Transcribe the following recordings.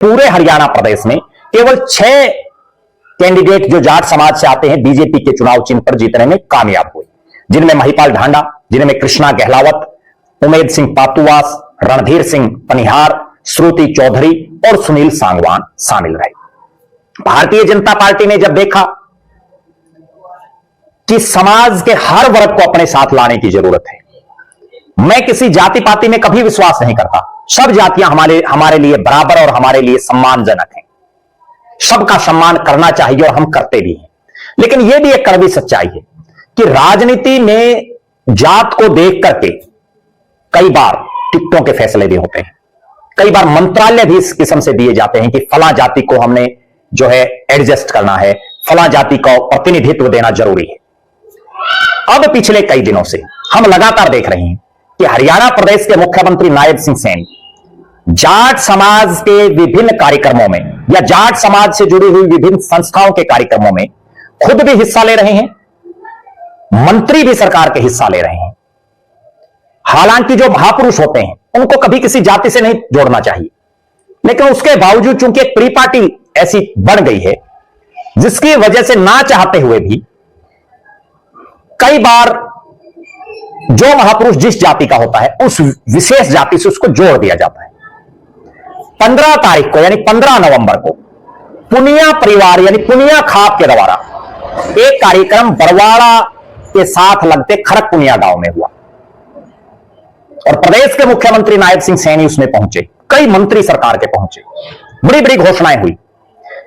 पूरे हरियाणा प्रदेश में केवल 6 कैंडिडेट जो जाट समाज से आते हैं बीजेपी के चुनाव चिन्ह पर जीतने में कामयाब हुए, जिनमें महिपाल ढांडा, जिनमें कृष्णा गहलावत, उमेद सिंह पातुवास, रणधीर सिंह पनिहार, श्रुति चौधरी और सुनील सांगवान शामिल रहे। भारतीय जनता पार्टी ने जब देखा कि समाज के हर वर्ग को अपने साथ लाने की जरूरत है, मैं किसी जाति पाति में कभी विश्वास नहीं करता, सब जातियां हमारे लिए बराबर और हमारे लिए सम्मानजनक हैं, सबका सम्मान करना चाहिए और हम करते भी हैं। लेकिन यह भी एक कड़वी सच्चाई है कि राजनीति में जात को देख करके कई बार टिकटों के फैसले भी होते हैं, कई बार मंत्रालय भी इस किस्म से दिए जाते हैं कि फला जाति को हमने जो है एडजस्ट करना है, फला जाति को प्रतिनिधित्व देना जरूरी है। अब पिछले कई दिनों से हम लगातार देख रहे हैं कि हरियाणा प्रदेश के मुख्यमंत्री नायब सिंह सैनी जाट समाज के विभिन्न कार्यक्रमों में या जाट समाज से जुड़ी हुई विभिन्न संस्थाओं के कार्यक्रमों में खुद भी हिस्सा ले रहे हैं, मंत्री भी सरकार के हिस्सा ले रहे हैं। हालांकि जो महापुरुष होते हैं उनको कभी किसी जाति से नहीं जोड़ना चाहिए, लेकिन उसके बावजूद चूंकि एक प्री पार्टी ऐसी बन गई है जिसकी वजह से ना चाहते हुए भी कई बार जो महापुरुष जिस जाति का होता है उस विशेष जाति से उसको जोड़ दिया जाता है। 15 तारीख को यानी 15 नवंबर को पुनिया परिवार यानी पुनिया खाप के द्वारा एक कार्यक्रम बरवाड़ा के साथ लगते खरक पुनिया गांव में हुआ और प्रदेश के मुख्यमंत्री नायब सिंह सैनी उसमें पहुंचे, कई मंत्री सरकार के पहुंचे, बड़ी बड़ी घोषणाएं हुई।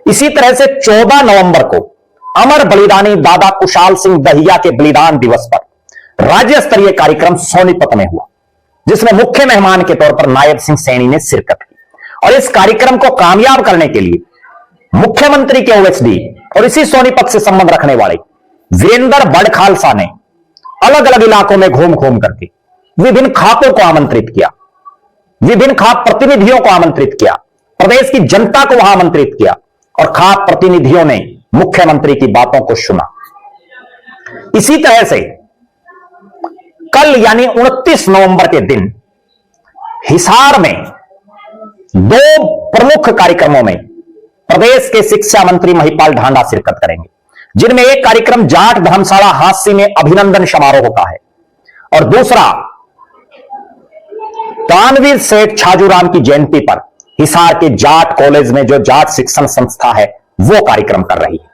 इसी तरह से 14 नवंबर को अमर बलिदानी दादा कुशाल सिंह दहिया के बलिदान दिवस पर राज्य स्तरीय कार्यक्रम सोनीपत में हुआ, जिसमें मुख्य मेहमान के तौर पर नायब सिंह सैनी ने शिरकत की। और इस कार्यक्रम को कामयाब करने के लिए मुख्यमंत्री के ओएसडी और इसी सोनीपत से संबंध रखने वाले वीरेंद्र बड़ खालसा ने अलग अलग इलाकों में घूम घूम करके विभिन्न खापों को आमंत्रित किया, विभिन्न खाप प्रतिनिधियों को आमंत्रित किया, प्रदेश की जनता को वहां आमंत्रित किया और खाप प्रतिनिधियों ने मुख्यमंत्री की बातों को सुना। इसी तरह से कल यानी 29 नवंबर के दिन हिसार में 2 प्रमुख कार्यक्रमों में प्रदेश के शिक्षा मंत्री महिपाल ढांडा शिरकत करेंगे, जिनमें एक कार्यक्रम जाट धर्मशाला हांसी में अभिनंदन समारोह का है और दूसरा दानवीर सेठ छाजूराम की जयंती पर हिसार के जाट कॉलेज में जो जाट शिक्षण संस्था है वो कार्यक्रम कर रही है।